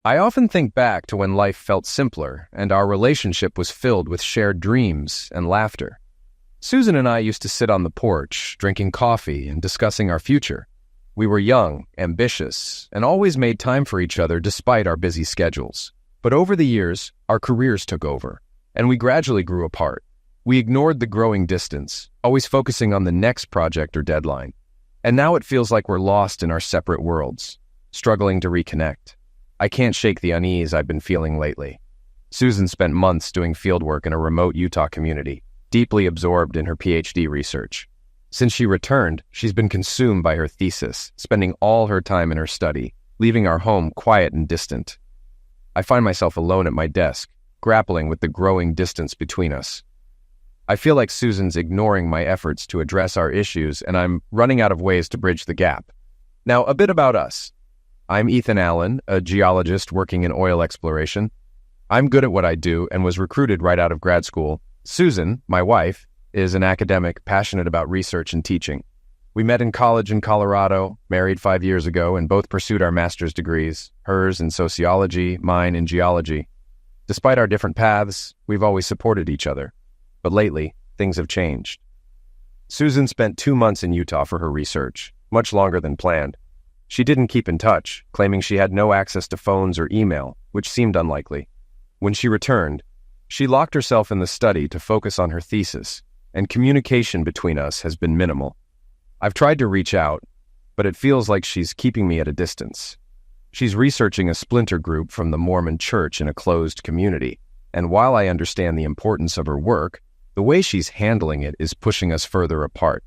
I often think back to when life felt simpler and our relationship was filled with shared dreams and laughter. Susan and I used to sit on the porch, drinking coffee and discussing our future. We were young, ambitious, and always made time for each other despite our busy schedules. But over the years, our careers took over, and we gradually grew apart. We ignored the growing distance, always focusing on the next project or deadline. And now it feels like we're lost in our separate worlds, struggling to reconnect. I can't shake the unease I've been feeling lately. Susan spent months doing fieldwork in a remote Utah community, deeply absorbed in her PhD research. Since she returned, she's been consumed by her thesis, spending all her time in her study, leaving our home quiet and distant. I find myself alone at my desk, grappling with the growing distance between us. I feel like Susan's ignoring my efforts to address our issues, and I'm running out of ways to bridge the gap. Now, a bit about us. I'm Ethan Allen, a geologist working in oil exploration. I'm good at what I do and was recruited right out of grad school. Susan, my wife, is an academic passionate about research and teaching. We met in college in Colorado, married 5 years ago, and both pursued our master's degrees, hers in sociology, mine in geology. Despite our different paths, we've always supported each other. But lately, things have changed. Susan spent 2 months in Utah for her research, much longer than planned. She didn't keep in touch, claiming she had no access to phones or email, which seemed unlikely. When she returned, she locked herself in the study to focus on her thesis, and communication between us has been minimal. I've tried to reach out, but it feels like she's keeping me at a distance. She's researching a splinter group from the Mormon Church in a closed community, and while I understand the importance of her work, the way she's handling it is pushing us further apart.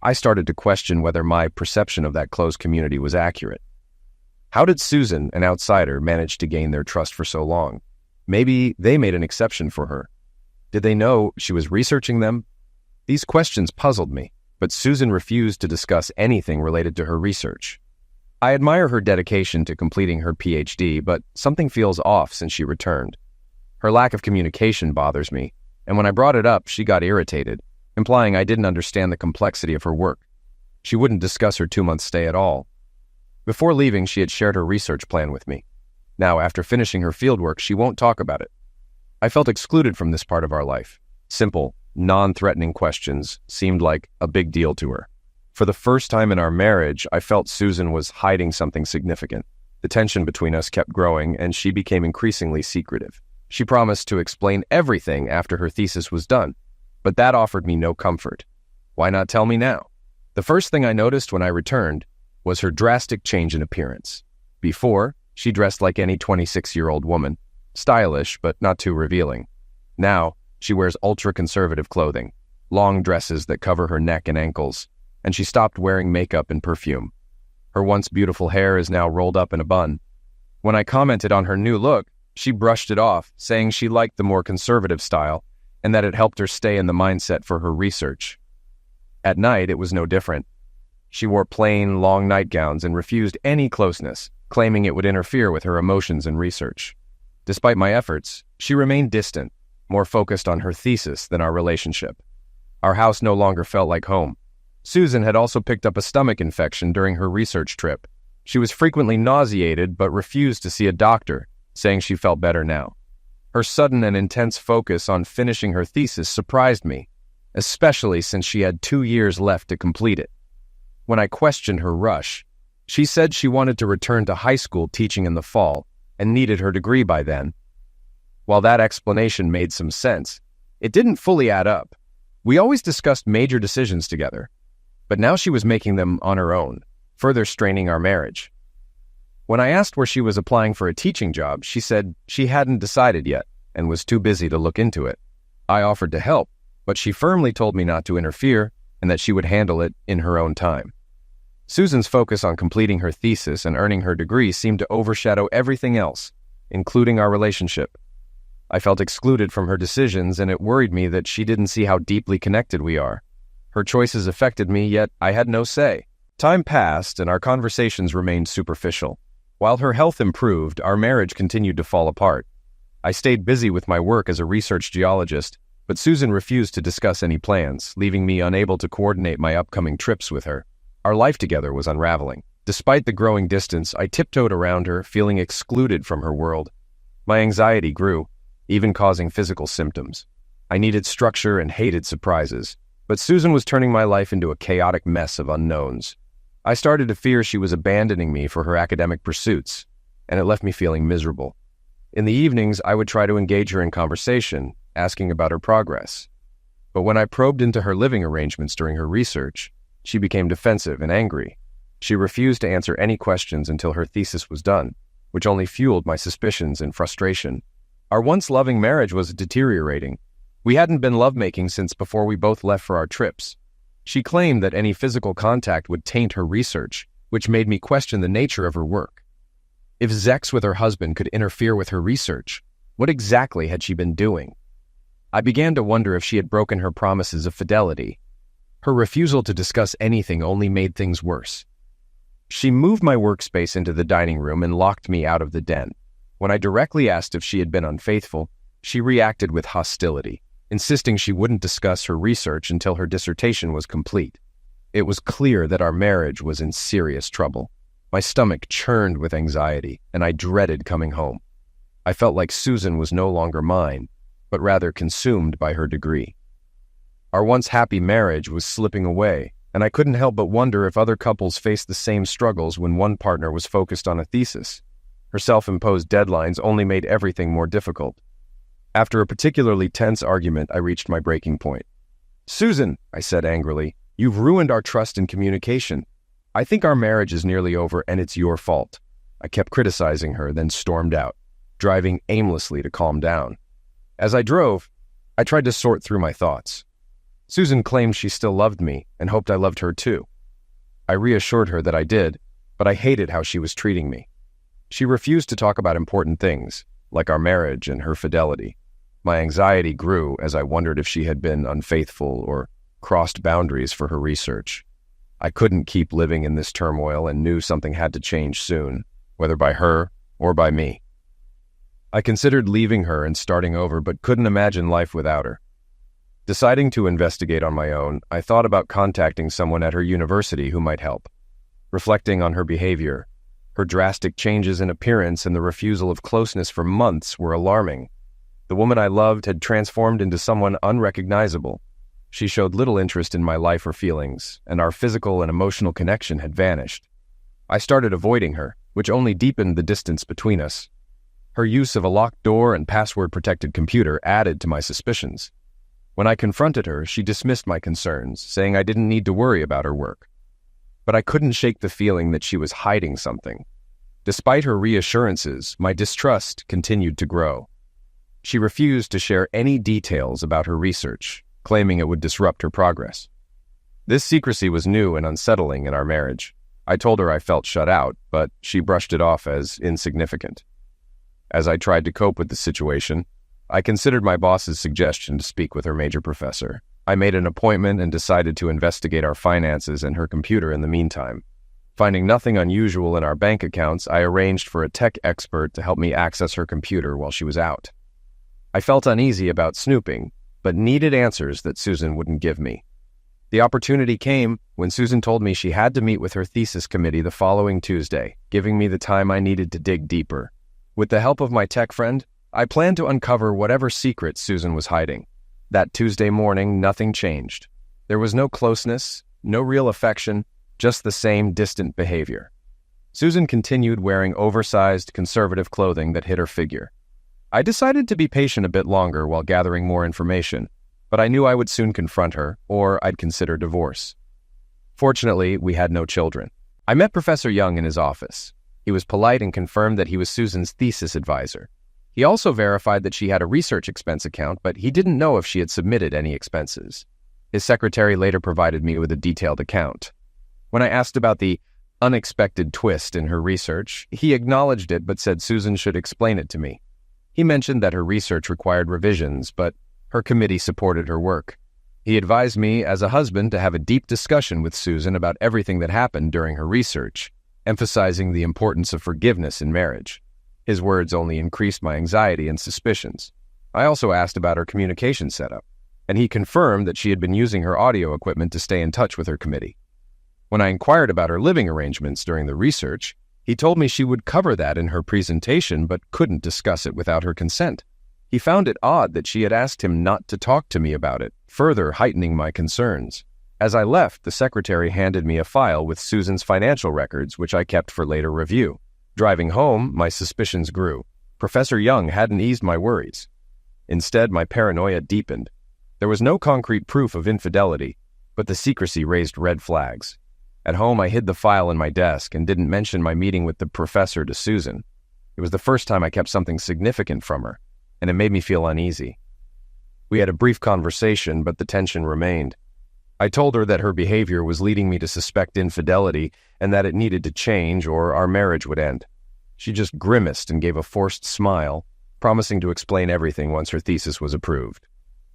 I started to question whether my perception of that closed community was accurate. How did Susan, an outsider, manage to gain their trust for so long? Maybe they made an exception for her. Did they know she was researching them? These questions puzzled me, but Susan refused to discuss anything related to her research. I admire her dedication to completing her PhD, but something feels off since she returned. Her lack of communication bothers me, and when I brought it up, she got irritated, implying I didn't understand the complexity of her work. She wouldn't discuss her 2-month stay at all. Before leaving, she had shared her research plan with me. Now, after finishing her fieldwork, she won't talk about it. I felt excluded from this part of our life. Simple, non-threatening questions seemed like a big deal to her. For the first time in our marriage, I felt Susan was hiding something significant. The tension between us kept growing, and she became increasingly secretive. She promised to explain everything after her thesis was done, but that offered me no comfort. Why not tell me now? The first thing I noticed when I returned was her drastic change in appearance. Before, she dressed like any 26-year-old woman, stylish but not too revealing. Now, she wears ultra-conservative clothing, long dresses that cover her neck and ankles, and she stopped wearing makeup and perfume. Her once beautiful hair is now rolled up in a bun. When I commented on her new look, she brushed it off, saying she liked the more conservative style and that it helped her stay in the mindset for her research. At night, it was no different. She wore plain, long nightgowns and refused any closeness, claiming it would interfere with her emotions and research. Despite my efforts, she remained distant, more focused on her thesis than our relationship. Our house no longer felt like home. Susan had also picked up a stomach infection during her research trip. She was frequently nauseated but refused to see a doctor, saying she felt better now. Her sudden and intense focus on finishing her thesis surprised me, especially since she had 2 years left to complete it. When I questioned her rush, she said she wanted to return to high school teaching in the fall and needed her degree by then. While that explanation made some sense, it didn't fully add up. We always discussed major decisions together, but now she was making them on her own, further straining our marriage. When I asked where she was applying for a teaching job, she said she hadn't decided yet and was too busy to look into it. I offered to help, but she firmly told me not to interfere and that she would handle it in her own time. Susan's focus on completing her thesis and earning her degree seemed to overshadow everything else, including our relationship. I felt excluded from her decisions, and it worried me that she didn't see how deeply connected we are. Her choices affected me, yet I had no say. Time passed, and our conversations remained superficial. While her health improved, our marriage continued to fall apart. I stayed busy with my work as a research geologist, but Susan refused to discuss any plans, leaving me unable to coordinate my upcoming trips with her. Our life together was unraveling. Despite the growing distance, I tiptoed around her, feeling excluded from her world. My anxiety grew, even causing physical symptoms. I needed structure and hated surprises, but Susan was turning my life into a chaotic mess of unknowns. I started to fear she was abandoning me for her academic pursuits, and it left me feeling miserable. In the evenings, I would try to engage her in conversation, asking about her progress. But when I probed into her living arrangements during her research, she became defensive and angry. She refused to answer any questions until her thesis was done, which only fueled my suspicions and frustration. Our once loving marriage was deteriorating. We hadn't been lovemaking since before we both left for our trips. She claimed that any physical contact would taint her research, which made me question the nature of her work. If sex with her husband could interfere with her research, what exactly had she been doing? I began to wonder if she had broken her promises of fidelity. Her refusal to discuss anything only made things worse. She moved my workspace into the dining room and locked me out of the den. When I directly asked if she had been unfaithful, she reacted with hostility, insisting she wouldn't discuss her research until her dissertation was complete. It was clear that our marriage was in serious trouble. My stomach churned with anxiety, and I dreaded coming home. I felt like Susan was no longer mine, but rather consumed by her degree. Our once happy marriage was slipping away, and I couldn't help but wonder if other couples faced the same struggles when one partner was focused on a thesis. Her self-imposed deadlines only made everything more difficult. After a particularly tense argument, I reached my breaking point. "Susan," I said angrily, "you've ruined our trust and communication. I think our marriage is nearly over and it's your fault." I kept criticizing her, then stormed out, driving aimlessly to calm down. As I drove, I tried to sort through my thoughts. Susan claimed she still loved me and hoped I loved her too. I reassured her that I did, but I hated how she was treating me. She refused to talk about important things, like our marriage and her fidelity. My anxiety grew as I wondered if she had been unfaithful or crossed boundaries for her research. I couldn't keep living in this turmoil and knew something had to change soon, whether by her or by me. I considered leaving her and starting over, but couldn't imagine life without her. Deciding to investigate on my own, I thought about contacting someone at her university who might help. Reflecting on her behavior, her drastic changes in appearance and the refusal of closeness for months were alarming. The woman I loved had transformed into someone unrecognizable. She showed little interest in my life or feelings, and our physical and emotional connection had vanished. I started avoiding her, which only deepened the distance between us. Her use of a locked door and password-protected computer added to my suspicions. When I confronted her, she dismissed my concerns, saying I didn't need to worry about her work. But I couldn't shake the feeling that she was hiding something. Despite her reassurances, my distrust continued to grow. She refused to share any details about her research, claiming it would disrupt her progress. This secrecy was new and unsettling in our marriage. I told her I felt shut out, but she brushed it off as insignificant. As I tried to cope with the situation, I considered my boss's suggestion to speak with her major professor. I made an appointment and decided to investigate our finances and her computer in the meantime. Finding nothing unusual in our bank accounts, I arranged for a tech expert to help me access her computer while she was out. I felt uneasy about snooping, but needed answers that Susan wouldn't give me. The opportunity came when Susan told me she had to meet with her thesis committee the following Tuesday, giving me the time I needed to dig deeper. With the help of my tech friend, I planned to uncover whatever secret Susan was hiding. That Tuesday morning, nothing changed. There was no closeness, no real affection, just the same distant behavior. Susan continued wearing oversized, conservative clothing that hid her figure. I decided to be patient a bit longer while gathering more information, but I knew I would soon confront her, or I'd consider divorce. Fortunately, we had no children. I met Professor Young in his office. He was polite and confirmed that he was Susan's thesis advisor. He also verified that she had a research expense account, but he didn't know if she had submitted any expenses. His secretary later provided me with a detailed account. When I asked about the unexpected twist in her research, he acknowledged it but said Susan should explain it to me. He mentioned that her research required revisions, but her committee supported her work. He advised me as a husband to have a deep discussion with Susan about everything that happened during her research, emphasizing the importance of forgiveness in marriage. His words only increased my anxiety and suspicions. I also asked about her communication setup, and he confirmed that she had been using her audio equipment to stay in touch with her committee. When I inquired about her living arrangements during the research, he told me she would cover that in her presentation but couldn't discuss it without her consent. He found it odd that she had asked him not to talk to me about it, further heightening my concerns. As I left, the secretary handed me a file with Susan's financial records, which I kept for later review. Driving home, my suspicions grew. Professor Young hadn't eased my worries. Instead, my paranoia deepened. There was no concrete proof of infidelity, but the secrecy raised red flags. At home, I hid the file in my desk and didn't mention my meeting with the professor to Susan. It was the first time I kept something significant from her, and it made me feel uneasy. We had a brief conversation, but the tension remained. I told her that her behavior was leading me to suspect infidelity and that it needed to change or our marriage would end. She just grimaced and gave a forced smile, promising to explain everything once her thesis was approved.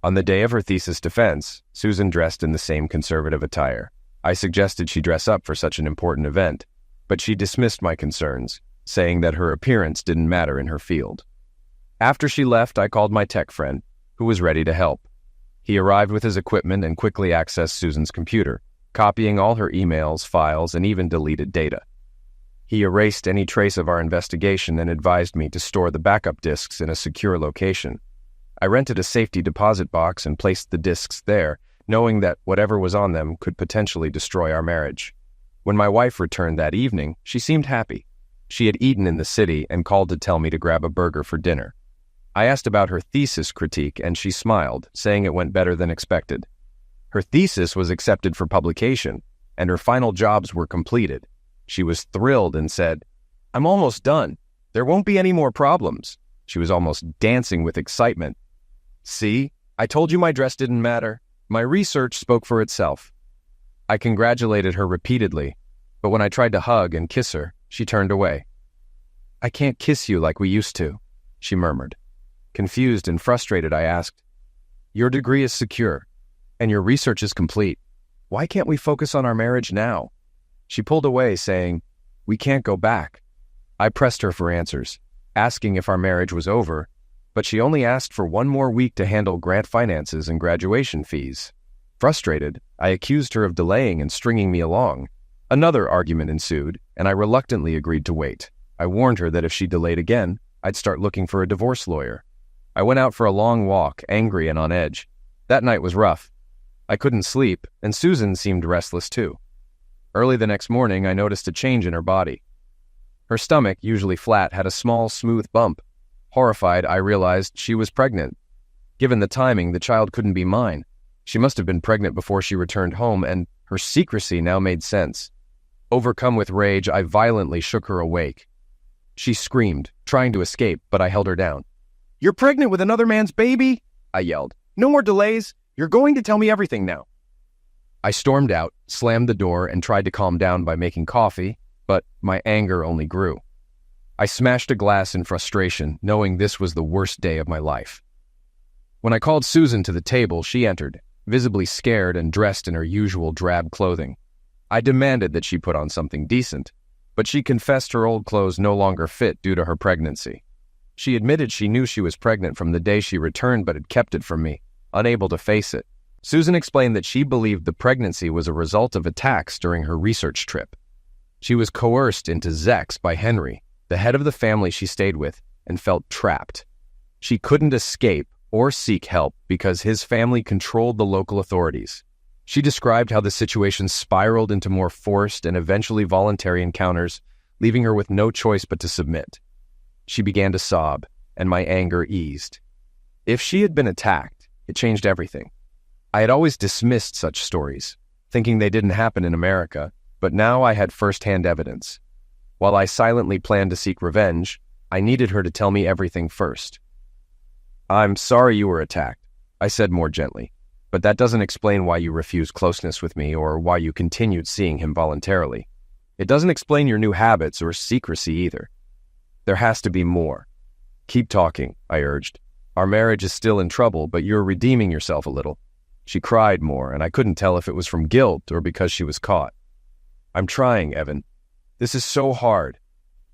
On the day of her thesis defense, Susan dressed in the same conservative attire. I suggested she dress up for such an important event, but she dismissed my concerns, saying that her appearance didn't matter in her field. After she left, I called my tech friend, who was ready to help. He arrived with his equipment and quickly accessed Susan's computer, copying all her emails, files, and even deleted data. He erased any trace of our investigation and advised me to store the backup disks in a secure location. I rented a safety deposit box and placed the disks there, knowing that whatever was on them could potentially destroy our marriage. When my wife returned that evening, she seemed happy. She had eaten in the city and called to tell me to grab a burger for dinner. I asked about her thesis critique, and she smiled, saying it went better than expected. Her thesis was accepted for publication, and her final jobs were completed. She was thrilled and said, "I'm almost done. There won't be any more problems." She was almost dancing with excitement. "See, I told you my dress didn't matter. My research spoke for itself." I congratulated her repeatedly, but when I tried to hug and kiss her, she turned away. "I can't kiss you like we used to," she murmured. Confused and frustrated, I asked, "Your degree is secure, and your research is complete. Why can't we focus on our marriage now?" She pulled away, saying, "We can't go back." I pressed her for answers, asking if our marriage was over, but she only asked for one more week to handle grant finances and graduation fees. Frustrated, I accused her of delaying and stringing me along. Another argument ensued, and I reluctantly agreed to wait. I warned her that if she delayed again, I'd start looking for a divorce lawyer. I went out for a long walk, angry and on edge. That night was rough. I couldn't sleep, and Susan seemed restless too. Early the next morning, I noticed a change in her body. Her stomach, usually flat, had a small, smooth bump. Horrified, I realized she was pregnant. Given the timing, the child couldn't be mine. She must have been pregnant before she returned home, and her secrecy now made sense. Overcome with rage, I violently shook her awake. She screamed, trying to escape, but I held her down. "You're pregnant with another man's baby?" I yelled. "No more delays. You're going to tell me everything now." I stormed out, slammed the door, and tried to calm down by making coffee, but my anger only grew. I smashed a glass in frustration, knowing this was the worst day of my life. When I called Susan to the table, she entered, visibly scared and dressed in her usual drab clothing. I demanded that she put on something decent, but she confessed her old clothes no longer fit due to her pregnancy. She admitted she knew she was pregnant from the day she returned but had kept it from me, unable to face it. Susan explained that she believed the pregnancy was a result of attacks during her research trip. She was coerced into sex by Henry, the head of the family she stayed with, and felt trapped. She couldn't escape or seek help because his family controlled the local authorities. She described how the situation spiraled into more forced and eventually voluntary encounters, leaving her with no choice but to submit. She began to sob, and my anger eased. If she had been attacked, it changed everything. I had always dismissed such stories, thinking they didn't happen in America, but now I had first-hand evidence. While I silently planned to seek revenge, I needed her to tell me everything first. "I'm sorry you were attacked," I said more gently, "but that doesn't explain why you refused closeness with me or why you continued seeing him voluntarily. It doesn't explain your new habits or secrecy either. There has to be more. Keep talking," I urged. "Our marriage is still in trouble, but you're redeeming yourself a little." She cried more, and I couldn't tell if it was from guilt or because she was caught. "I'm trying, Evan. This is so hard.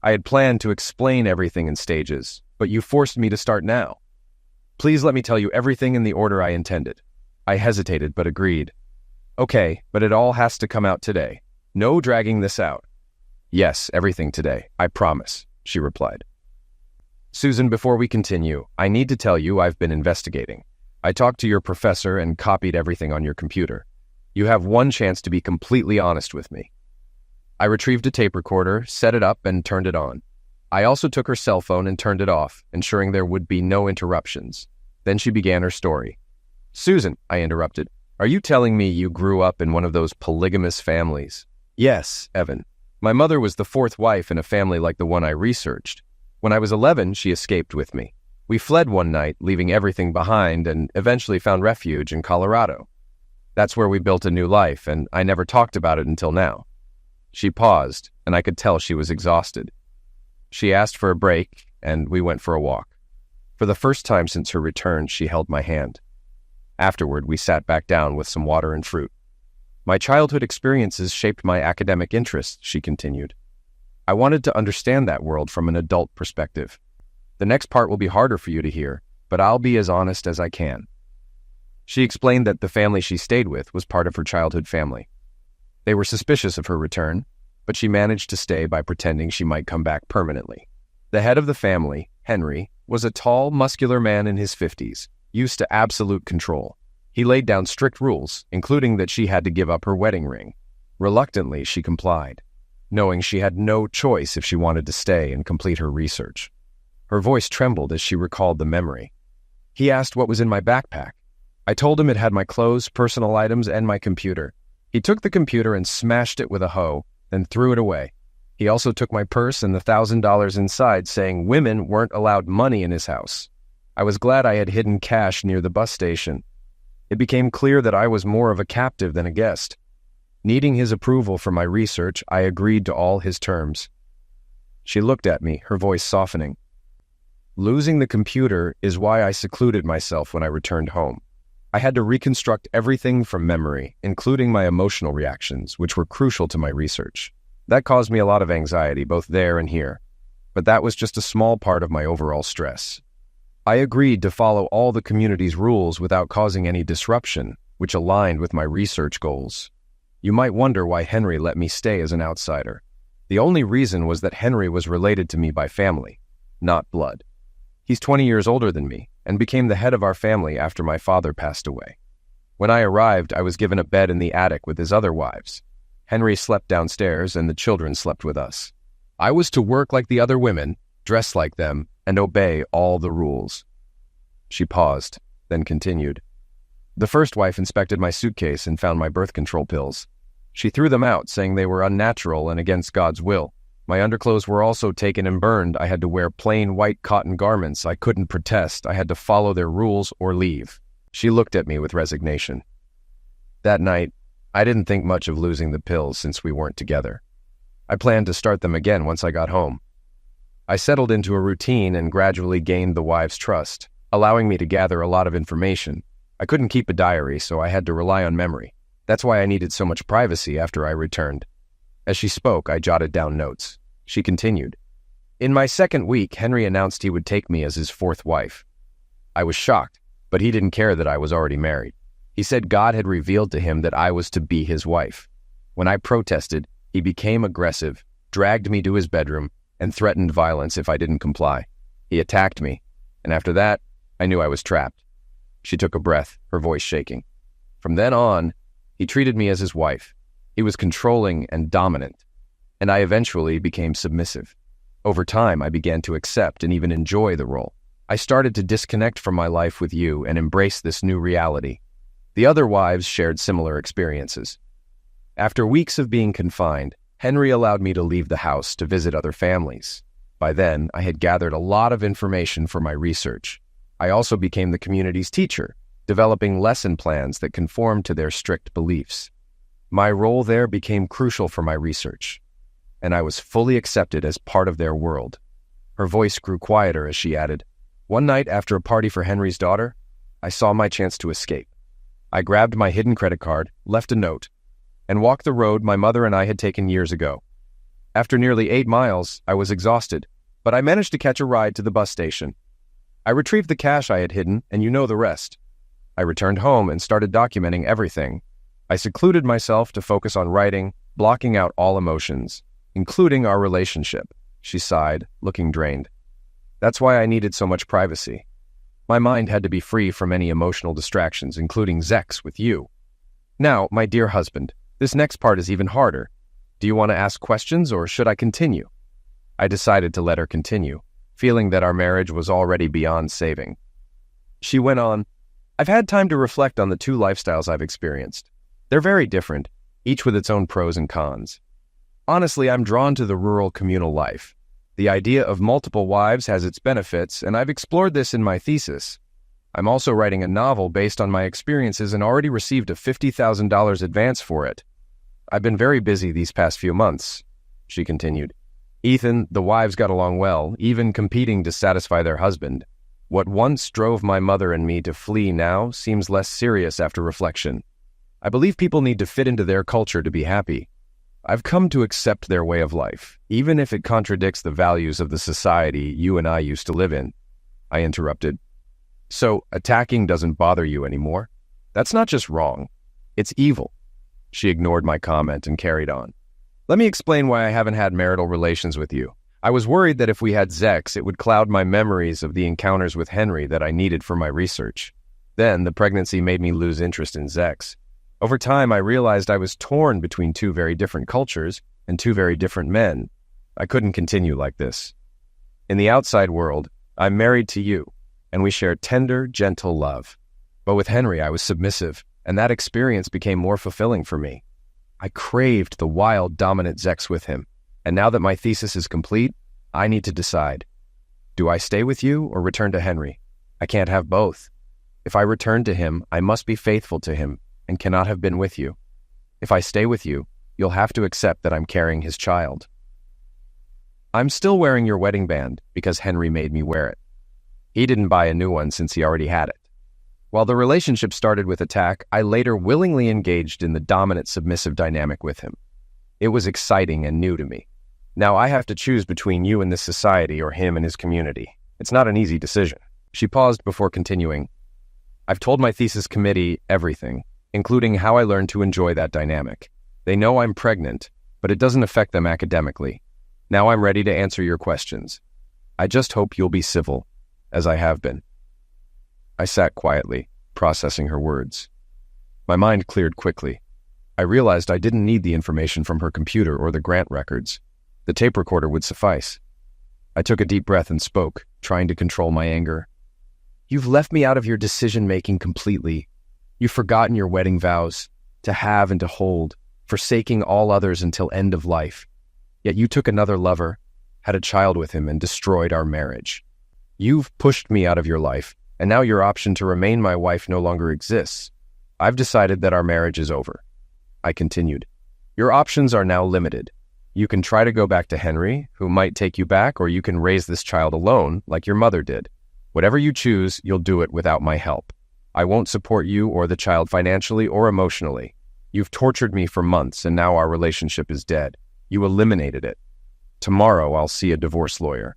I had planned to explain everything in stages, but you forced me to start now. Please let me tell you everything in the order I intended." I hesitated, but agreed. "Okay, but it all has to come out today. No dragging this out. Yes, everything today, I promise, she replied. Susan, before we continue, I need to tell you I've been investigating. I talked to your professor and copied everything on your computer. You have one chance to be completely honest with me. I retrieved a tape recorder, set it up, and turned it on. I also took her cell phone and turned it off, ensuring there would be no interruptions. Then she began her story. Susan, I interrupted, are you telling me you grew up in one of those polygamous families? Yes, Evan. My mother was the fourth wife in a family like the one I researched. When I was 11, she escaped with me. We fled one night, leaving everything behind, and eventually found refuge in Colorado. That's where we built a new life, and I never talked about it until now. She paused, and I could tell she was exhausted. She asked for a break, and we went for a walk. For the first time since her return, she held my hand. Afterward, we sat back down with some water and fruit. My childhood experiences shaped my academic interests, she continued. I wanted to understand that world from an adult perspective. The next part will be harder for you to hear, but I'll be as honest as I can. She explained that the family she stayed with was part of her childhood family. They were suspicious of her return, but she managed to stay by pretending she might come back permanently. The head of the family, Henry, was a tall, muscular man in his 50s, used to absolute control. He laid down strict rules, including that she had to give up her wedding ring. Reluctantly, she complied, knowing she had no choice if she wanted to stay and complete her research. Her voice trembled as she recalled the memory. He asked what was in my backpack. I told him it had my clothes, personal items, and my computer. He took the computer and smashed it with a hoe, then threw it away. He also took my purse and the $1,000 inside, saying women weren't allowed money in his house. I was glad I had hidden cash near the bus station. It became clear that I was more of a captive than a guest. Needing his approval for my research, I agreed to all his terms. She looked at me, her voice softening. Losing the computer is why I secluded myself when I returned home. I had to reconstruct everything from memory, including my emotional reactions, which were crucial to my research. That caused me a lot of anxiety, both there and here. But that was just a small part of my overall stress. I agreed to follow all the community's rules without causing any disruption, which aligned with my research goals. You might wonder why Henry let me stay as an outsider. The only reason was that Henry was related to me by family, not blood. He's 20 years older than me and became the head of our family after my father passed away. When I arrived, I was given a bed in the attic with his other wives. Henry slept downstairs and the children slept with us. I was to work like the other women, dress like them, and obey all the rules. She paused, then continued. The first wife inspected my suitcase and found my birth control pills. She threw them out, saying they were unnatural and against God's will. My underclothes were also taken and burned. I had to wear plain white cotton garments. I couldn't protest. I had to follow their rules or leave. She looked at me with resignation. That night, I didn't think much of losing the pills since we weren't together. I planned to start them again once I got home. I settled into a routine and gradually gained the wives' trust, allowing me to gather a lot of information. I couldn't keep a diary, so I had to rely on memory. That's why I needed so much privacy after I returned. As she spoke, I jotted down notes. She continued. In my second week, Henry announced he would take me as his fourth wife. I was shocked, but he didn't care that I was already married. He said God had revealed to him that I was to be his wife. When I protested, he became aggressive, dragged me to his bedroom, and threatened violence if I didn't comply. He attacked me, and after that, I knew I was trapped. She took a breath, her voice shaking. From then on, he treated me as his wife. He was controlling and dominant, and I eventually became submissive. Over time, I began to accept and even enjoy the role. I started to disconnect from my life with you and embrace this new reality. The other wives shared similar experiences. After weeks of being confined, Henry allowed me to leave the house to visit other families. By then, I had gathered a lot of information for my research. I also became the community's teacher, developing lesson plans that conformed to their strict beliefs. My role there became crucial for my research, and I was fully accepted as part of their world. Her voice grew quieter as she added, One night after a party for Henry's daughter, I saw my chance to escape. I grabbed my hidden credit card, left a note, and walked the road my mother and I had taken years ago. After nearly 8 miles, I was exhausted, but I managed to catch a ride to the bus station. I retrieved the cash I had hidden, and you know the rest. I returned home and started documenting everything. I secluded myself to focus on writing, blocking out all emotions, including our relationship, she sighed, looking drained. That's why I needed so much privacy. My mind had to be free from any emotional distractions, including sex with you. Now, my dear husband, this next part is even harder. Do you want to ask questions or should I continue? I decided to let her continue, feeling that our marriage was already beyond saving. She went on, I've had time to reflect on the two lifestyles I've experienced. They're very different, each with its own pros and cons. Honestly, I'm drawn to the rural communal life. The idea of multiple wives has its benefits, and I've explored this in my thesis. I'm also writing a novel based on my experiences and already received a $50,000 advance for it. I've been very busy these past few months, she continued. Ethan, the wives got along well, even competing to satisfy their husband. What once drove my mother and me to flee now seems less serious after reflection. I believe people need to fit into their culture to be happy. I've come to accept their way of life, even if it contradicts the values of the society you and I used to live in. I interrupted. So, attacking doesn't bother you anymore? That's not just wrong. It's evil. She ignored my comment and carried on. Let me explain why I haven't had marital relations with you. I was worried that if we had sex, it would cloud my memories of the encounters with Henry that I needed for my research. Then, the pregnancy made me lose interest in sex. Over time, I realized I was torn between two very different cultures and two very different men. I couldn't continue like this. In the outside world, I'm married to you, and we share tender, gentle love. But with Henry, I was submissive, and that experience became more fulfilling for me. I craved the wild, dominant sex with him, and now that my thesis is complete, I need to decide. Do I stay with you or return to Henry? I can't have both. If I return to him, I must be faithful to him and cannot have been with you. If I stay with you, you'll have to accept that I'm carrying his child. I'm still wearing your wedding band because Henry made me wear it. He didn't buy a new one since he already had it. While the relationship started with attack, I later willingly engaged in the dominant submissive dynamic with him. It was exciting and new to me. Now I have to choose between you and this society or him and his community. It's not an easy decision. She paused before continuing. I've told my thesis committee everything, including how I learned to enjoy that dynamic. They know I'm pregnant, but it doesn't affect them academically. Now I'm ready to answer your questions. I just hope you'll be civil, as I have been. I sat quietly, processing her words. My mind cleared quickly. I realized I didn't need the information from her computer or the grant records. The tape recorder would suffice. I took a deep breath and spoke, trying to control my anger. You've left me out of your decision-making completely. You've forgotten your wedding vows, to have and to hold, forsaking all others until end of life. Yet you took another lover, had a child with him, and destroyed our marriage. You've pushed me out of your life, and now your option to remain my wife no longer exists. I've decided that our marriage is over. I continued. Your options are now limited. You can try to go back to Henry, who might take you back, or you can raise this child alone, like your mother did. Whatever you choose, you'll do it without my help. I won't support you or the child financially or emotionally. You've tortured me for months, and now our relationship is dead. You eliminated it. Tomorrow, I'll see a divorce lawyer.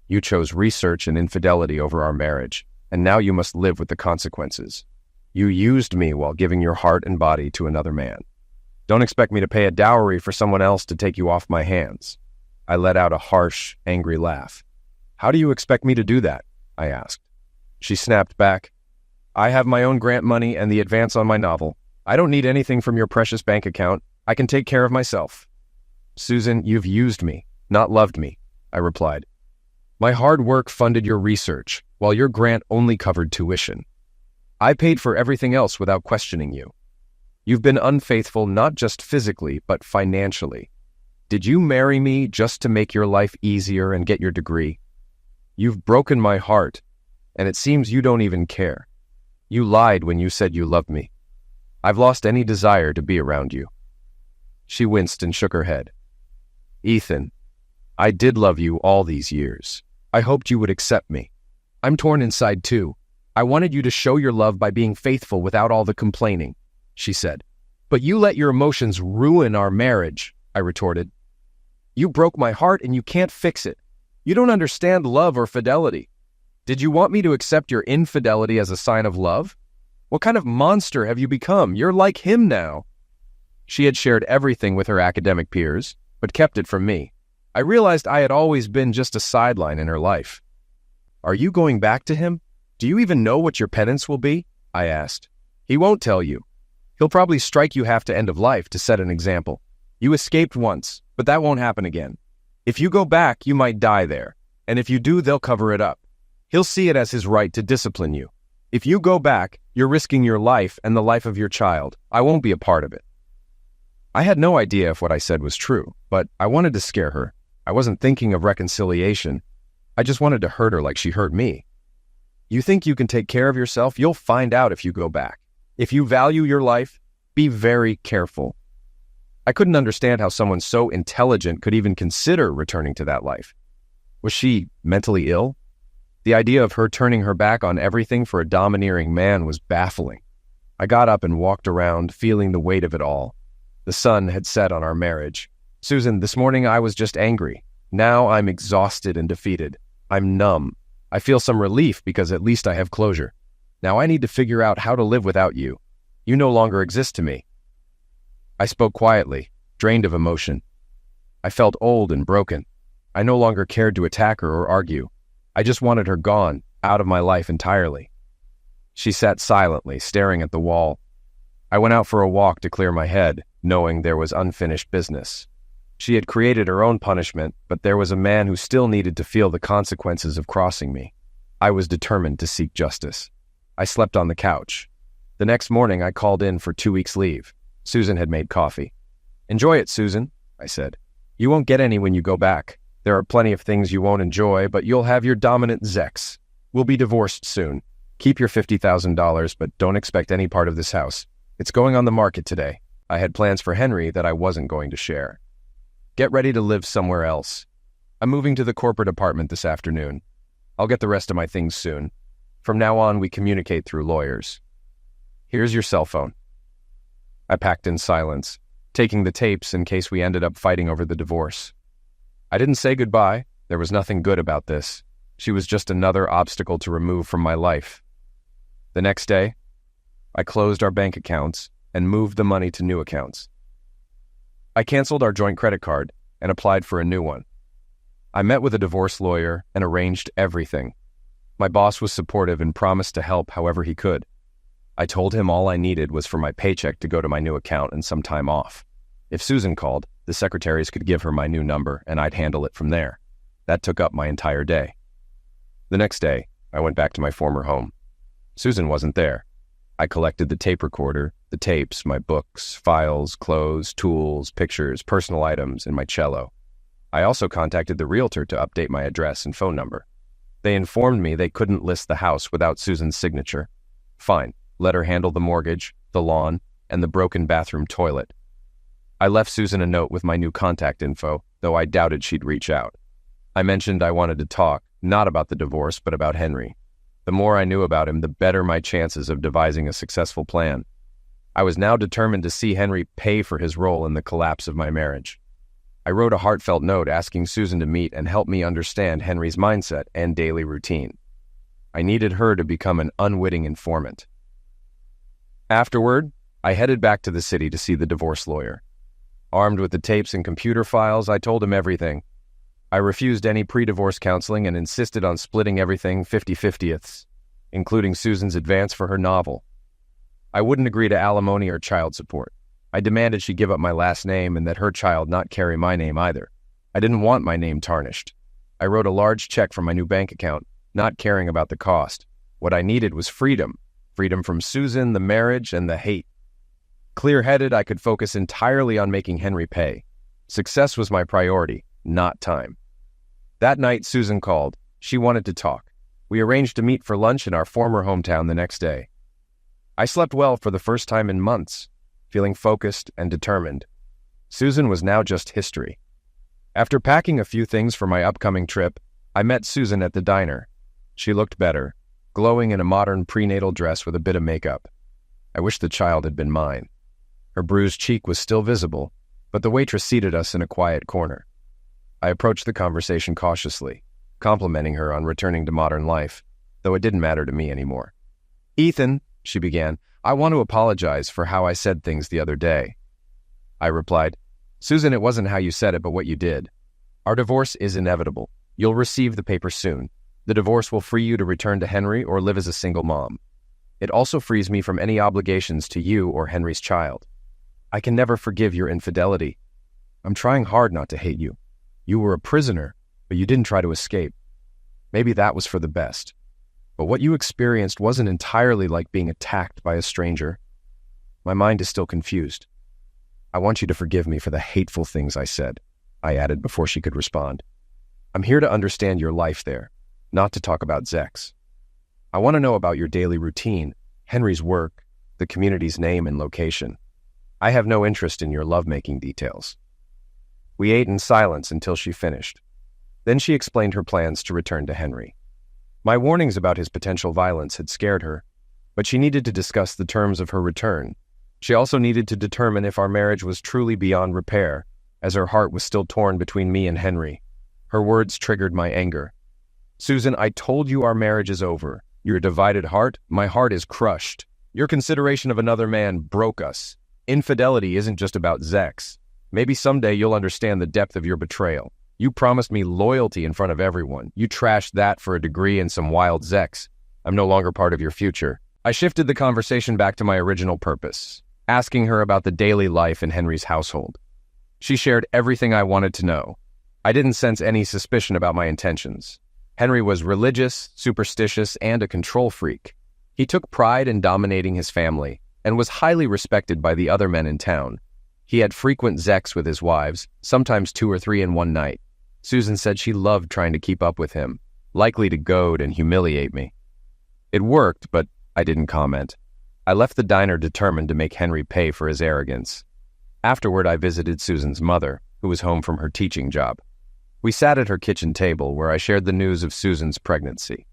You chose research and infidelity over our marriage, and now you must live with the consequences. You used me while giving your heart and body to another man. Don't expect me to pay a dowry for someone else to take you off my hands. I let out a harsh, angry laugh. How do you expect me to do that? I asked. She snapped back. I have my own grant money and the advance on my novel. I don't need anything from your precious bank account. I can take care of myself. Susan, you've used me, not loved me, I replied. My hard work funded your research, while your grant only covered tuition. I paid for everything else without questioning you. You've been unfaithful not just physically, but financially. Did you marry me just to make your life easier and get your degree? You've broken my heart, and it seems you don't even care. You lied when you said you loved me. I've lost any desire to be around you. She winced and shook her head. Ethan, I did love you all these years. I hoped you would accept me. I'm torn inside too. I wanted you to show your love by being faithful without all the complaining, she said. But you let your emotions ruin our marriage, I retorted. You broke my heart and you can't fix it. You don't understand love or fidelity. Did you want me to accept your infidelity as a sign of love? What kind of monster have you become? You're like him now. She had shared everything with her academic peers, but kept it from me. I realized I had always been just a sideline in her life. "Are you going back to him? Do you even know what your penance will be?" I asked. "He won't tell you. He'll probably strike you half to end of life to set an example. You escaped once, but that won't happen again. If you go back, you might die there, and if you do, they'll cover it up. He'll see it as his right to discipline you. If you go back, you're risking your life and the life of your child. I won't be a part of it." I had no idea if what I said was true, but I wanted to scare her. I wasn't thinking of reconciliation. I just wanted to hurt her like she hurt me. "You think you can take care of yourself? You'll find out if you go back. If you value your life, be very careful." I couldn't understand how someone so intelligent could even consider returning to that life. Was she mentally ill? The idea of her turning her back on everything for a domineering man was baffling. I got up and walked around, feeling the weight of it all. The sun had set on our marriage. "Susan, this morning I was just angry. Now I'm exhausted and defeated. I'm numb. I feel some relief because at least I have closure. Now I need to figure out how to live without you. You no longer exist to me." I spoke quietly, drained of emotion. I felt old and broken. I no longer cared to attack her or argue. I just wanted her gone, out of my life entirely. She sat silently, staring at the wall. I went out for a walk to clear my head, knowing there was unfinished business. She had created her own punishment, but there was a man who still needed to feel the consequences of crossing me. I was determined to seek justice. I slept on the couch. The next morning, I called in for 2 weeks' leave. Susan had made coffee. "Enjoy it, Susan," I said. "You won't get any when you go back. There are plenty of things you won't enjoy, but you'll have your dominant Zex. We'll be divorced soon. Keep your $50,000, but don't expect any part of this house. It's going on the market today. I had plans for Henry that I wasn't going to share. Get ready to live somewhere else. I'm moving to the corporate apartment this afternoon. I'll get the rest of my things soon. From now on, we communicate through lawyers. Here's your cell phone." I packed in silence, taking the tapes in case we ended up fighting over the divorce. I didn't say goodbye. There was nothing good about this. She was just another obstacle to remove from my life. The next day, I closed our bank accounts and moved the money to new accounts. I canceled our joint credit card and applied for a new one. I met with a divorce lawyer and arranged everything. My boss was supportive and promised to help however he could. I told him all I needed was for my paycheck to go to my new account and some time off. If Susan called, the secretaries could give her my new number and I'd handle it from there. That took up my entire day. The next day, I went back to my former home. Susan wasn't there. I collected the tape recorder, the tapes, my books, files, clothes, tools, pictures, personal items, and my cello. I also contacted the realtor to update my address and phone number. They informed me they couldn't list the house without Susan's signature. Fine, let her handle the mortgage, the lawn, and the broken bathroom toilet. I left Susan a note with my new contact info, though I doubted she'd reach out. I mentioned I wanted to talk, not about the divorce, but about Henry. The more I knew about him, the better my chances of devising a successful plan. I was now determined to see Henry pay for his role in the collapse of my marriage. I wrote a heartfelt note asking Susan to meet and help me understand Henry's mindset and daily routine. I needed her to become an unwitting informant. Afterward, I headed back to the city to see the divorce lawyer. Armed with the tapes and computer files, I told him everything. I refused any pre-divorce counseling and insisted on splitting everything 50-50ths, including Susan's advance for her novel. I wouldn't agree to alimony or child support. I demanded she give up my last name and that her child not carry my name either. I didn't want my name tarnished. I wrote a large check from my new bank account, not caring about the cost. What I needed was freedom. Freedom from Susan, the marriage, and the hate. Clear-headed, I could focus entirely on making Henry pay. Success was my priority, not time. That night, Susan called. She wanted to talk. We arranged to meet for lunch in our former hometown the next day. I slept well for the first time in months, feeling focused and determined. Susan was now just history. After packing a few things for my upcoming trip, I met Susan at the diner. She looked better, glowing in a modern prenatal dress with a bit of makeup. I wish the child had been mine. Her bruised cheek was still visible, but the waitress seated us in a quiet corner. I approached the conversation cautiously, complimenting her on returning to modern life, though it didn't matter to me anymore. "Ethan," she began, "I want to apologize for how I said things the other day." I replied. Susan, it wasn't how you said it, but what you did. Our divorce is inevitable. You'll receive the papers soon. The divorce will free you to return to Henry or live as a single mom. It also frees me from any obligations to you or Henry's child. I can never forgive your infidelity. I'm trying hard not to hate you. You were a prisoner, but you didn't try to escape. Maybe that was for the best. But what you experienced wasn't entirely like being attacked by a stranger. My mind is still confused. I want you to forgive me for the hateful things I said, I added before she could respond. I'm here to understand your life there, not to talk about Zex. I want to know about your daily routine, Henry's work, the community's name and location. I have no interest in your lovemaking details. We ate in silence until she finished. Then she explained her plans to return to Henry. My warnings about his potential violence had scared her, but she needed to discuss the terms of her return. She also needed to determine if our marriage was truly beyond repair, as her heart was still torn between me and Henry. Her words triggered my anger. Susan, I told you our marriage is over. Your divided heart, my heart is crushed. Your consideration of another man broke us. Infidelity isn't just about Zex. Maybe someday you'll understand the depth of your betrayal. You promised me loyalty in front of everyone. You trashed that for a degree and some wild Zex. I'm no longer part of your future. I shifted the conversation back to my original purpose, asking her about the daily life in Henry's household. She shared everything I wanted to know. I didn't sense any suspicion about my intentions. Henry was religious, superstitious, and a control freak. He took pride in dominating his family and was highly respected by the other men in town. He had frequent Zex with his wives, sometimes 2 or 3 in one night. Susan said she loved trying to keep up with him, likely to goad and humiliate me. It worked, but I didn't comment. I left the diner determined to make Henry pay for his arrogance. Afterward, I visited Susan's mother, who was home from her teaching job. We sat at her kitchen table where I shared the news of Susan's pregnancy.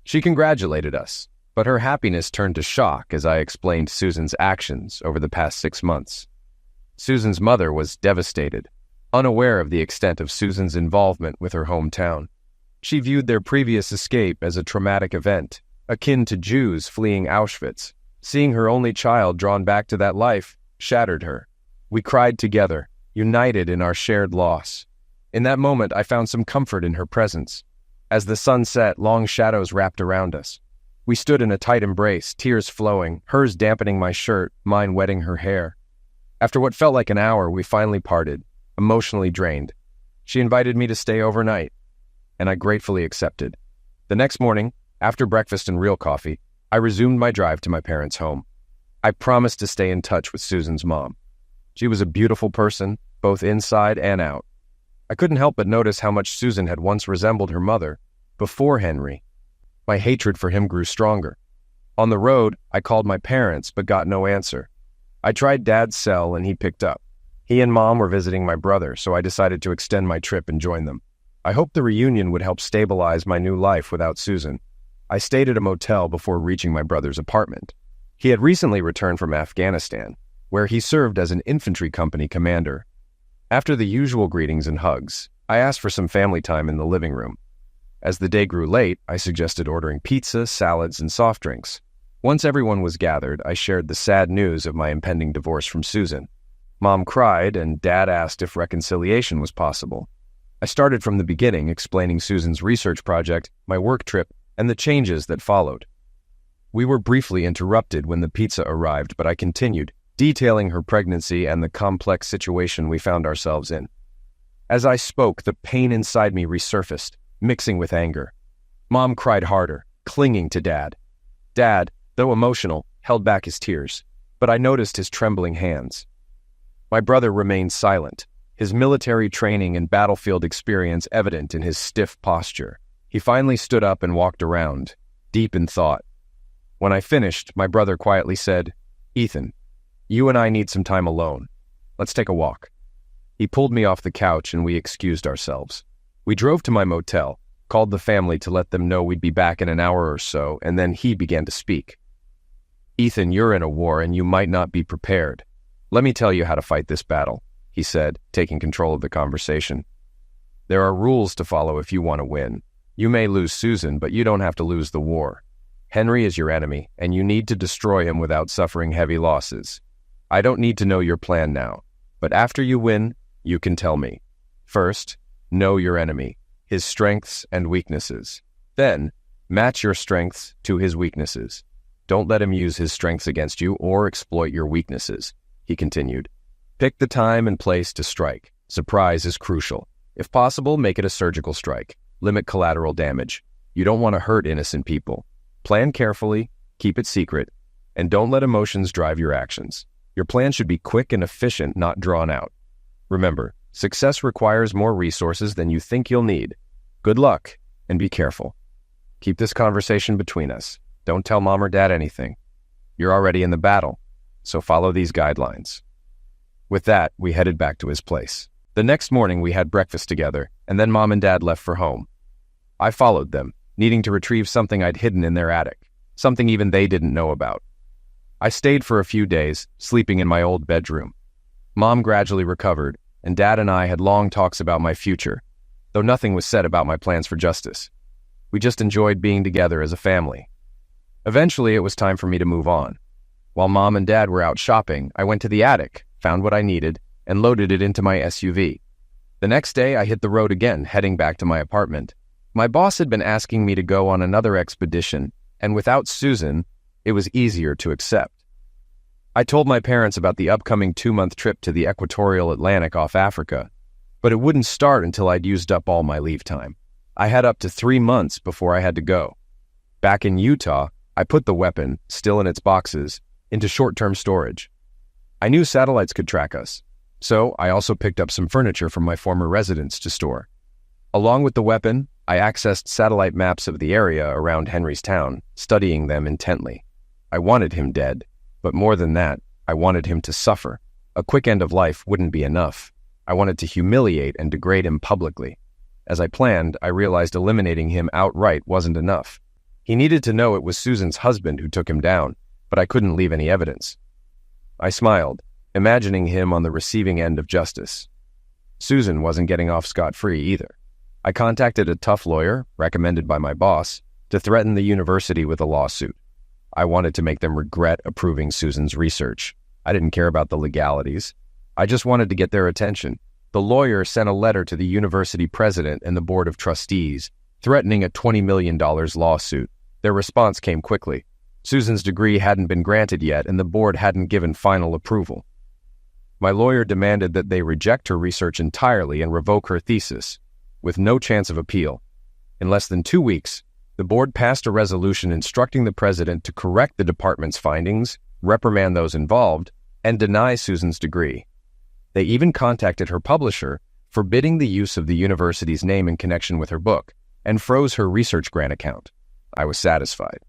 She congratulated us, but her happiness turned to shock as I explained Susan's actions over the past 6 months. Susan's mother was devastated, unaware of the extent of Susan's involvement with her hometown. She viewed their previous escape as a traumatic event, akin to Jews fleeing Auschwitz. Seeing her only child drawn back to that life shattered her. We cried together, united in our shared loss. In that moment, I found some comfort in her presence. As the sun set, long shadows wrapped around us. We stood in a tight embrace, tears flowing, hers dampening my shirt, mine wetting her hair. After what felt like an hour, we finally parted, emotionally drained. She invited me to stay overnight, and I gratefully accepted. The next morning, after breakfast and real coffee, I resumed my drive to my parents' home. I promised to stay in touch with Susan's mom. She was a beautiful person, both inside and out. I couldn't help but notice how much Susan had once resembled her mother, before Henry. My hatred for him grew stronger. On the road, I called my parents, but got no answer. I tried Dad's cell, and he picked up. He and Mom were visiting my brother, so I decided to extend my trip and join them. I hoped the reunion would help stabilize my new life without Susan. I stayed at a motel before reaching my brother's apartment. He had recently returned from Afghanistan, where he served as an infantry company commander. After the usual greetings and hugs, I asked for some family time in the living room. As the day grew late, I suggested ordering pizza, salads, and soft drinks. Once everyone was gathered, I shared the sad news of my impending divorce from Susan. Mom cried, and Dad asked if reconciliation was possible. I started from the beginning, explaining Susan's research project, my work trip, and the changes that followed. We were briefly interrupted when the pizza arrived, but I continued, detailing her pregnancy and the complex situation we found ourselves in. As I spoke, the pain inside me resurfaced, mixing with anger. Mom cried harder, clinging to Dad. Dad, though emotional, held back his tears, but I noticed his trembling hands. My brother remained silent, his military training and battlefield experience evident in his stiff posture. He finally stood up and walked around, deep in thought. When I finished, my brother quietly said, "Ethan, you and I need some time alone. Let's take a walk." He pulled me off the couch and we excused ourselves. We drove to my motel, called the family to let them know we'd be back in an hour or so, and then he began to speak. "Ethan, you're in a war and you might not be prepared. Let me tell you how to fight this battle," he said, taking control of the conversation. "There are rules to follow if you want to win. You may lose Susan, but you don't have to lose the war. Henry is your enemy, and you need to destroy him without suffering heavy losses. I don't need to know your plan now. But after you win, you can tell me. First, know your enemy, his strengths and weaknesses. Then, match your strengths to his weaknesses. Don't let him use his strengths against you or exploit your weaknesses," he continued. "Pick the time and place to strike. Surprise is crucial. If possible, make it a surgical strike. Limit collateral damage. You don't want to hurt innocent people. Plan carefully, keep it secret, and don't let emotions drive your actions. Your plan should be quick and efficient, not drawn out. Remember, success requires more resources than you think you'll need. Good luck, and be careful. Keep this conversation between us. Don't tell mom or dad anything. You're already in the battle, so follow these guidelines." With that, we headed back to his place. The next morning, we had breakfast together, and then mom and dad left for home. I followed them, needing to retrieve something I'd hidden in their attic, something even they didn't know about. I stayed for a few days, sleeping in my old bedroom. Mom gradually recovered, and Dad and I had long talks about my future, though nothing was said about my plans for justice. We just enjoyed being together as a family. Eventually, it was time for me to move on. While Mom and Dad were out shopping, I went to the attic, found what I needed, and loaded it into my SUV. The next day, I hit the road again, heading back to my apartment. My boss had been asking me to go on another expedition, and without Susan, it was easier to accept. I told my parents about the upcoming 2-month trip to the equatorial Atlantic off Africa, but it wouldn't start until I'd used up all my leave time. I had up to 3 months before I had to go. Back in Utah, I put the weapon, still in its boxes, into short-term storage. I knew satellites could track us, so I also picked up some furniture from my former residence to store. Along with the weapon, I accessed satellite maps of the area around Henry's town, studying them intently. I wanted him dead, but more than that, I wanted him to suffer. A quick end of life wouldn't be enough. I wanted to humiliate and degrade him publicly. As I planned, I realized eliminating him outright wasn't enough. He needed to know it was Susan's husband who took him down, but I couldn't leave any evidence. I smiled, imagining him on the receiving end of justice. Susan wasn't getting off scot-free either. I contacted a tough lawyer, recommended by my boss, to threaten the university with a lawsuit. I wanted to make them regret approving Susan's research. I didn't care about the legalities. I just wanted to get their attention. The lawyer sent a letter to the university president and the board of trustees, threatening a $20 million lawsuit. Their response came quickly. Susan's degree hadn't been granted yet, and the board hadn't given final approval. My lawyer demanded that they reject her research entirely and revoke her thesis, with no chance of appeal. In less than 2 weeks, the board passed a resolution instructing the president to correct the department's findings, reprimand those involved, and deny Susan's degree. They even contacted her publisher, forbidding the use of the university's name in connection with her book, and froze her research grant account. I was satisfied.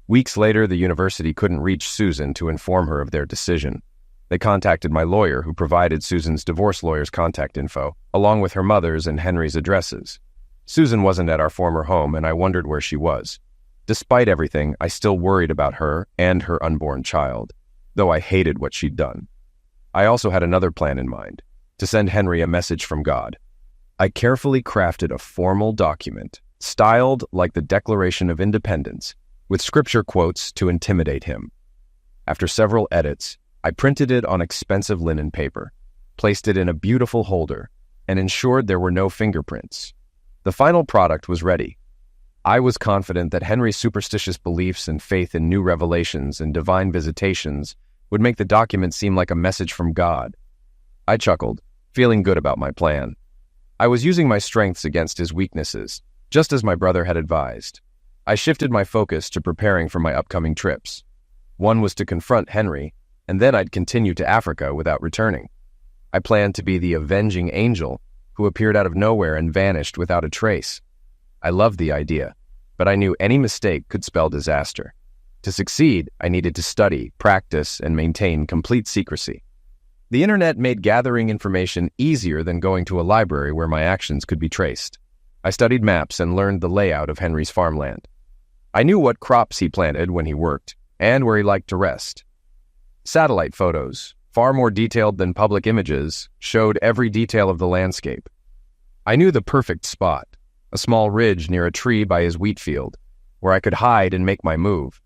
Weeks later, the university couldn't reach Susan to inform her of their decision. They contacted my lawyer, who provided Susan's divorce lawyer's contact info, along with her mother's and Henry's addresses. Susan wasn't at our former home, and I wondered where she was. Despite everything, I still worried about her and her unborn child, though I hated what she'd done. I also had another plan in mind, to send Henry a message from God. I carefully crafted a formal document, styled like the Declaration of Independence, with scripture quotes to intimidate him. After several edits, I printed it on expensive linen paper, placed it in a beautiful holder, and ensured there were no fingerprints. The final product was ready. I was confident that Henry's superstitious beliefs and faith in new revelations and divine visitations would make the document seem like a message from God. I chuckled, feeling good about my plan. I was using my strengths against his weaknesses, just as my brother had advised. I shifted my focus to preparing for my upcoming trips. One was to confront Henry, and then I'd continue to Africa without returning. I planned to be the avenging angel who appeared out of nowhere and vanished without a trace. I loved the idea, but I knew any mistake could spell disaster. To succeed, I needed to study, practice, and maintain complete secrecy. The internet made gathering information easier than going to a library where my actions could be traced. I studied maps and learned the layout of Henry's farmland. I knew what crops he planted when he worked, and where he liked to rest. Satellite photos, far more detailed than public images, showed every detail of the landscape. I knew the perfect spot, a small ridge near a tree by his wheat field, where I could hide and make my move.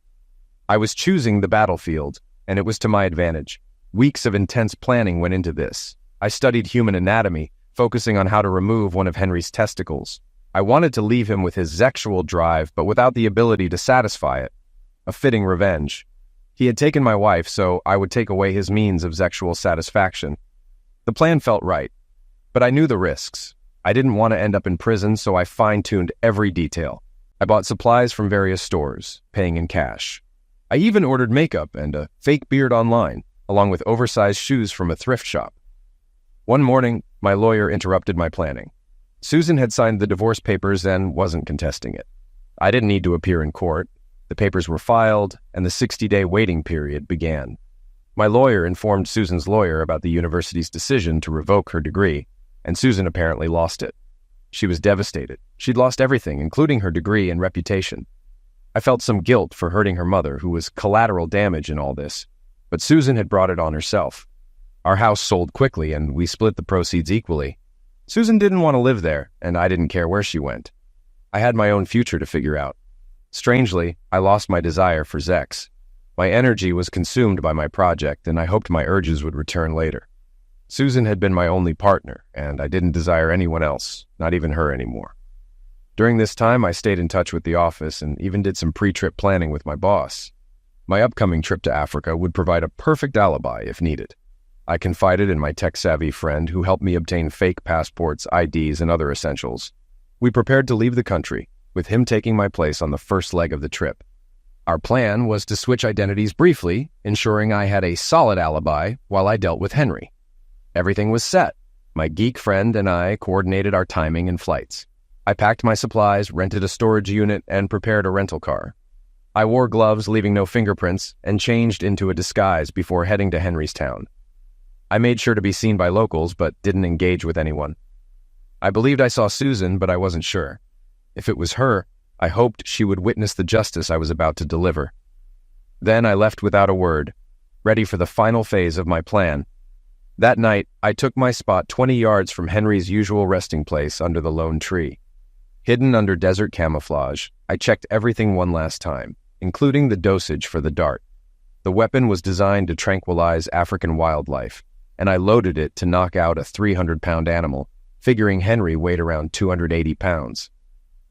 I was choosing the battlefield, and it was to my advantage. Weeks of intense planning went into this. I studied human anatomy, focusing on how to remove one of Henry's testicles. I wanted to leave him with his sexual drive, but without the ability to satisfy it. A fitting revenge. He had taken my wife, so I would take away his means of sexual satisfaction. The plan felt right, but I knew the risks. I didn't want to end up in prison, so I fine-tuned every detail. I bought supplies from various stores, paying in cash. I even ordered makeup and a fake beard online, along with oversized shoes from a thrift shop. One morning, my lawyer interrupted my planning. Susan had signed the divorce papers and wasn't contesting it. I didn't need to appear in court. The papers were filed, and the 60-day waiting period began. My lawyer informed Susan's lawyer about the university's decision to revoke her degree, and Susan apparently lost it. She was devastated. She'd lost everything, including her degree and reputation. I felt some guilt for hurting her mother, who was collateral damage in all this, but Susan had brought it on herself. Our house sold quickly, and we split the proceeds equally. Susan didn't want to live there, and I didn't care where she went. I had my own future to figure out. Strangely, I lost my desire for sex. My energy was consumed by my project, and I hoped my urges would return later. Susan had been my only partner, and I didn't desire anyone else, not even her anymore. During this time, I stayed in touch with the office and even did some pre-trip planning with my boss. My upcoming trip to Africa would provide a perfect alibi if needed. I confided in my tech-savvy friend who helped me obtain fake passports, IDs, and other essentials. We prepared to leave the country, with him taking my place on the first leg of the trip. Our plan was to switch identities briefly, ensuring I had a solid alibi while I dealt with Henry. Everything was set. My geek friend and I coordinated our timing and flights. I packed my supplies, rented a storage unit, and prepared a rental car. I wore gloves, leaving no fingerprints, and changed into a disguise before heading to Henry's town. I made sure to be seen by locals, but didn't engage with anyone. I believed I saw Susan, but I wasn't sure. If it was her, I hoped she would witness the justice I was about to deliver. Then I left without a word, ready for the final phase of my plan. That night, I took my spot 20 yards from Henry's usual resting place under the lone tree. Hidden under desert camouflage, I checked everything one last time, including the dosage for the dart. The weapon was designed to tranquilize African wildlife, and I loaded it to knock out a 300-pound animal, figuring Henry weighed around 280 pounds.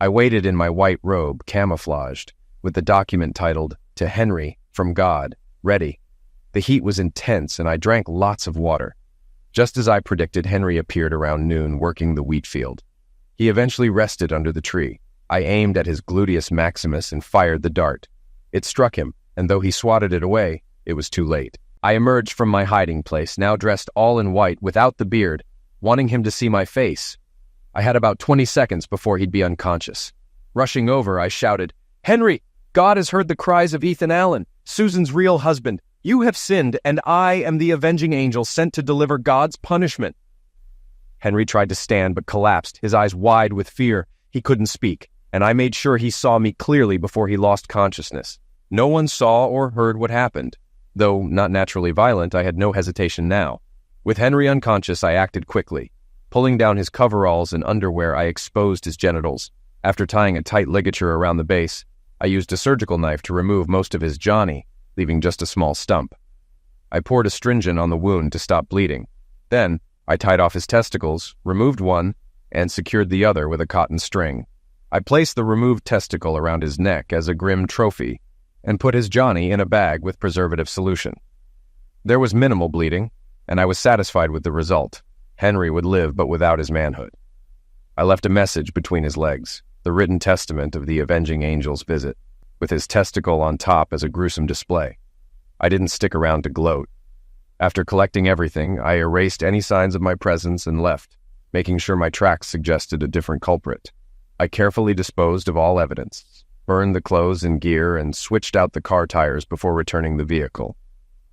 I waited in my white robe, camouflaged, with the document titled, "To Henry, from God, ready." The heat was intense, and I drank lots of water. Just as I predicted, Henry appeared around noon working the wheat field. He eventually rested under the tree. I aimed at his gluteus maximus and fired the dart. It struck him, and though he swatted it away, it was too late. I emerged from my hiding place, now dressed all in white without the beard, wanting him to see my face. I had about 20 seconds before he'd be unconscious. Rushing over, I shouted, "Henry, God has heard the cries of Ethan Allen, Susan's real husband. You have sinned, and I am the avenging angel sent to deliver God's punishment." Henry tried to stand but collapsed, his eyes wide with fear. He couldn't speak, and I made sure he saw me clearly before he lost consciousness. No one saw or heard what happened. Though not naturally violent, I had no hesitation now. With Henry unconscious, I acted quickly. Pulling down his coveralls and underwear, I exposed his genitals. After tying a tight ligature around the base, I used a surgical knife to remove most of his johnny, leaving just a small stump. I poured astringent on the wound to stop bleeding. Then, I tied off his testicles, removed one, and secured the other with a cotton string. I placed the removed testicle around his neck as a grim trophy, and put his johnny in a bag with preservative solution. There was minimal bleeding, and I was satisfied with the result. Henry would live, but without his manhood. I left a message between his legs, the written testament of the avenging angel's visit, with his testicle on top as a gruesome display. I didn't stick around to gloat. After collecting everything, I erased any signs of my presence and left, making sure my tracks suggested a different culprit. I carefully disposed of all evidence, burned the clothes and gear, and switched out the car tires before returning the vehicle.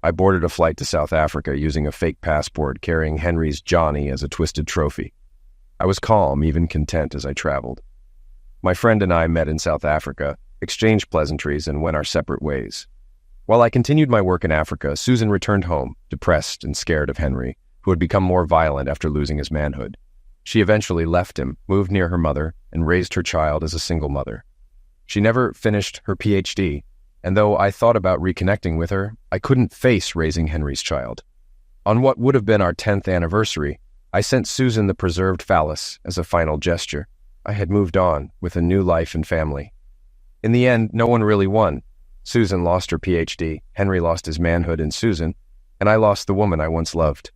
I boarded a flight to South Africa using a fake passport, carrying Henry's johnny as a twisted trophy. I was calm, even content as I traveled. My friend and I met in South Africa, exchanged pleasantries, and went our separate ways. While I continued my work in Africa, Susan returned home, depressed and scared of Henry, who had become more violent after losing his manhood. She eventually left him, moved near her mother, and raised her child as a single mother. She never finished her PhD, and though I thought about reconnecting with her, I couldn't face raising Henry's child. On what would have been our 10th anniversary, I sent Susan the preserved phallus as a final gesture. I had moved on with a new life and family. In the end, no one really won. Susan lost her PhD, Henry lost his manhood in Susan, and I lost the woman I once loved.